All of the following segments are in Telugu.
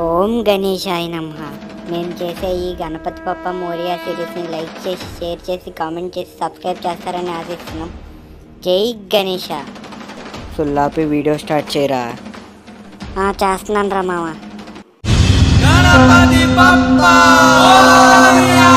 ఓం గణేశాయ నమః. మేము చేసే ఈ గణపతి పప్ప మోరియా సిరీస్ని లైక్ చేసి, షేర్ చేసి, కామెంట్ చేసి, సబ్స్క్రైబ్ చేస్తారని ఆశిస్తున్నాం. జై గణేష. సుల్లాపి వీడియో స్టార్ట్ చేయరా. చేస్తున్నాను రా మామ. గణపతి బప్పా మోరియా.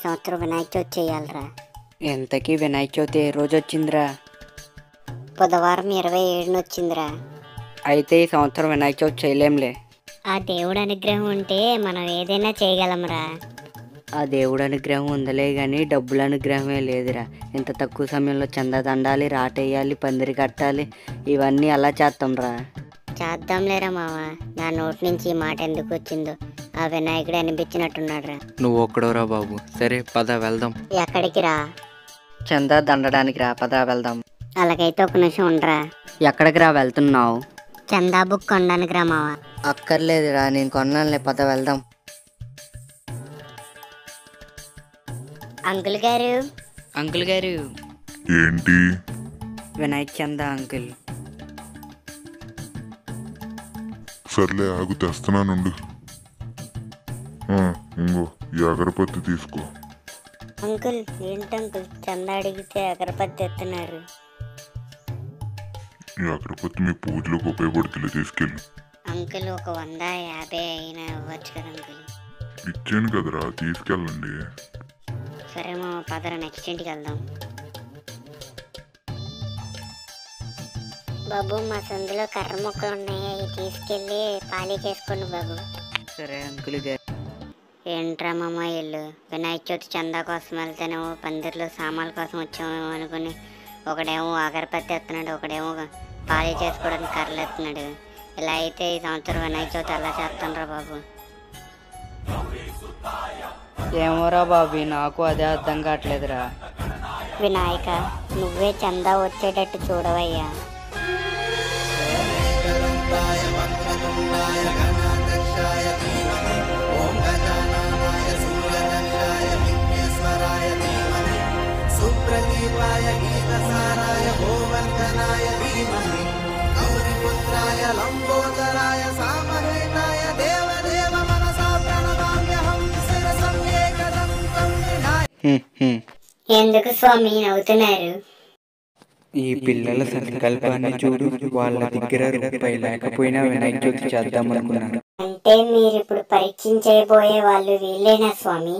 సంవత్సరం వినాయక చవితి చేయాలరా. ఎంతకీ వినాయక చవితి ఏ రోజు వచ్చిందిరా? బుధవారం 27న వచ్చిందిరా. అయితే ఈ సంవత్సరం వినాయక చవితి చేయలేంలే. ఆ దేవుడు అనుగ్రహం ఉంటే మనం ఏదైనా చేయగలంరా. ఆ దేవుడు అనుగ్రహం ఉందలే కానీ డబ్బుల అనుగ్రహమే లేదురా. ఇంత తక్కువ సమయంలో చందా దండాలి, రాటేయాలి, పందిరి కట్టాలి, ఇవన్నీ అలా చేస్తాంరా. చేద్దాంలేరా మామ. నా నోటి నుంచి ఈ మాట ఎందుకు వచ్చిందో ఆ వినాయకుడు అనిపించినట్టున్నాడు రా. నువ్వు ఒక్కడోరా బాబు. సరే పద వెళ్దాం. ఎక్కడికి రా? చందా దండడానికి రా, పద వెళ్దాం. అలాగైతే ఒక నిమిషం ఉండరా. ఎక్కడికి రా వెళ్తున్నావు? చందా బుక్ కొనడానికి రా మామ. అక్కర్లేదురా, నేను కొన్నానులే, పద వెళ్దాం. అంకుల్ గారు. అంకుల్ గారు. ఏంటి? వినాయక చందా అంకుల్. సర్లే ఆగు, తెస్తున్నానుండు. ఇంకో ఈ అగరపత్తి తీసుకో. అంకుల్ ఏంటి అంకుల్, చందా అడిగితే అగరబత్తి ఎత్తున్నారు. ఈ అగరపత్తి మీ పూజలకు ఉపయోగపడుతుంది, తీసుకెళ్ళి. అంకుల్ ఒక 150 అయినా ఇవ్వచ్చు కదా అంకుల్. ఇచ్చాను కదరా, తీసుకెళ్ళండి. సరే మా పదరా, నెక్స్ట్ ఇంటికి వెళ్దాం. బాబు మా సందులో కర్ర మొక్కలు ఉన్నాయి, అవి తీసుకెళ్ళి పాలీకేసుకోండి బాబు. సరే అంకుల్ గారు. ఏంట్రా మామ ఇల్లు వినాయక చవితి చందా కోసం వెళ్తేనేమో పందిర్లో సామాన్ల కోసం వచ్చామేమో అనుకుని ఒకడేమో అగరబత్తి ఎత్తున్నాడు, ఒకడేమో పాలీ చేసుకోవడానికి కర్రలు ఎత్తున్నాడు. ఇలా అయితే ఈ సంవత్సరం వినాయక చవితి ఎలా చేస్తానురా బాబు. ఏమోరా బాబు, నాకు అదే అర్థం కావట్లేదురా. వినాయక నువ్వే చందా వచ్చేటట్టు చూడవయ్యా. సుప్రదీపాయ గీతసారాయ గోవర్ధనాయ ధీమహి గౌరీపుత్రాయ లంబోదరాయ సామవేతాయ దేవదేవ మనసా ప్రణమామ్యహం శిరసం ఏకదంతం వినాయక. ఎందుకు స్వామి నవ్వుతున్నారు? ఈ పిల్లల సంకల్పాన్ని చూడు. వాళ్ళ దగ్గర రూపాయి లేకపోయినా వినాయక చవితి చేద్దాం అనుకున్నారు. అంటే మీరు ఇప్పుడు పరీక్షించబోయే వాళ్ళు వీళ్ళేనా స్వామి?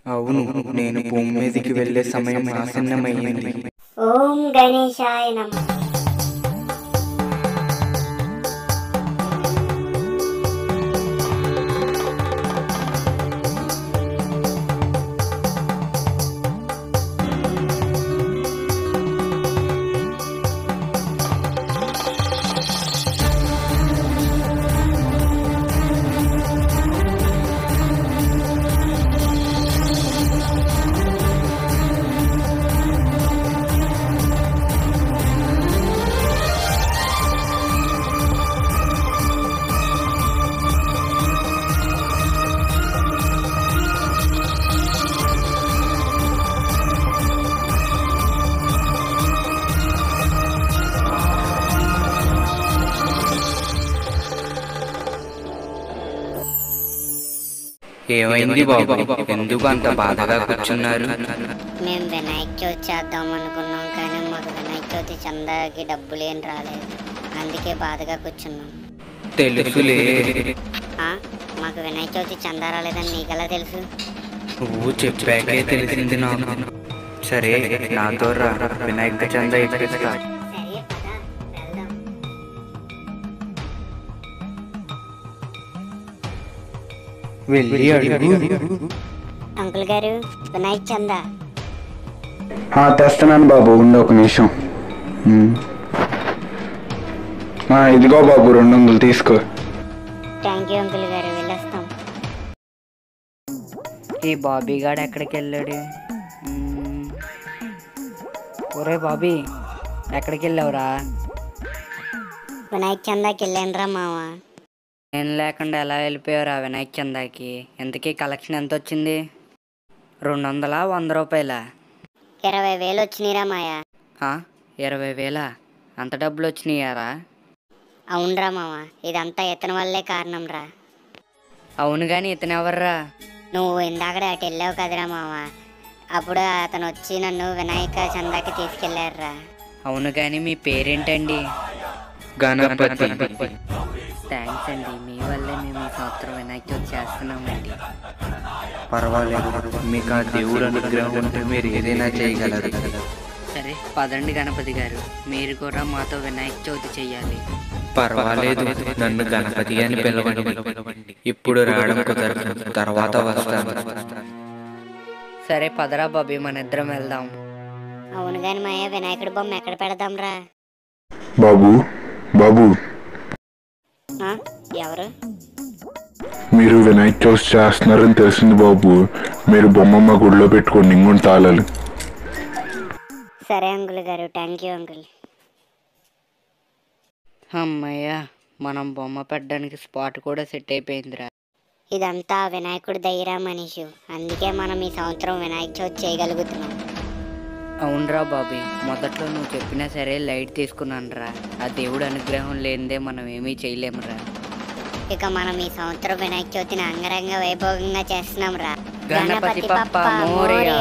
అవును, నేను భూమి మీదకి వెళ్లే సమయం ఆసన్నమైంది. ఓం గణేశాయ నమః. ఏమైంది బాబు, ఎందుకు అంత బాధగా కూర్చున్నారు? మేము వినాయక చవితి చేద్దాం అనుకున్నాం, కానీ మాకు వినాయక చవితి చందాకి డబ్బులేం రాలేదు, అందుకే బాధగా కూర్చున్నాం. తెలుసులే. మాకు వినాయక చవితి చందా రాలేదని నీకెలా తెలుసు? నువ్వు చెప్పాకే తెలిసింది నాకు. సరే నాతో రా, వినాయక చందా ఇప్పిస్తా. సరే పద వెళ్దాం. వెళ్ళి అడుగు. అంకుల్ గారు వినాయక చందా. తెస్తున్నాను బాబు, ఉండు ఒక నిమిషం. ఇదిగో బాబు 200 తీసుకో. థ్యాంక్ యూ అంకుల్ గారు, వెళ్ళొస్తాం. ఈ బాబీ గాడు ఎక్కడికి వెళ్ళాడు? ఒరే బాబీ, ఎక్కడికి వెళ్ళావురా? వినాయక చందాకి వెళ్ళానురా మామ. నేను లేకుండా ఎలా వెళ్ళిపోయారా వినాయక చందాకి? ఇంతకీ కలెక్షన్ ఎంత వచ్చింది? 200 100 రూపాయలా? 20,000 వచ్చినాయిరా మాయా. 20,000? అంత డబ్బులు వచ్చినాయారా? అవునరా మామ, ఇదంతా ఇతని వల్లే కారణం రా. అవును కానీ ఇతను ఎవర్రా? నువ్వు ఇందాకడే అటు వెళ్ళావు కదరా మామ, అప్పుడు అతను వచ్చి నన్ను వినాయక చందాకి తీసుకెళ్లారురా. అవును కానీ మీ పేరేంటండి? గణపతి. థ్యాంక్స్ అండి, మీ వల్లే మేము ఈ సంవత్సరం వినాయక చవితి చేస్తున్నామండి. పర్వాలేదు, మీకు ఆ దేవుడు అనుగ్రహం ఉంటే మీరు ఏదైనా చేయగలరు. సరే పదండి గణపతి గారు, మీరు కూడా మాతో వినాయక చవితి చెయ్యాలి. పర్వాలేదు, నన్ను గణపతి అని పిలవండి. ఇప్పుడు రావడం కుదరదు, తర్వాత వస్తాను. సరే పదరా బాబీ, మన ఇద్దరం వెళ్దాం. అవును గాని మాయా, వినాయకుడి బొమ్మ ఎక్కడ పెడదాం రా? బాబు బాబు ఎవరు? మీరు వినాయక చవితి చేస్తున్నారని తెలిసింది బాబు. మీరు బొమ్మ మా గుడిలో పెట్టుకోండి, ఇంకొంత తాళాలు. సరే అంకుల్ గారు, థ్యాంక్ యూ అంకుల్. అమ్మయ్యా, మనం బొమ్మ పెట్టడానికి స్పాట్ కూడా సెట్ అయిపోయిందిరా. ఇదంతా వినాయకుడి దయ్యరా మనీషు, అందుకే మనం ఈ సంవత్సరం వినాయక చవితి చేయగలుగుతున్నాం. అవునరా బాబీ, మొదట్లో నువ్వు చెప్పినా సరే లైట్ తీసుకున్నాను రా. ఆ దేవుడు అనుగ్రహం లేనిదే మనం ఏమీ చేయలేమురా. ఇక మనం ఈ సంవత్సరం వినాయక చవితిని అంగరంగ వైభోగంగా చేస్తున్నాం రా. గణపతి బప్పా మోరియా.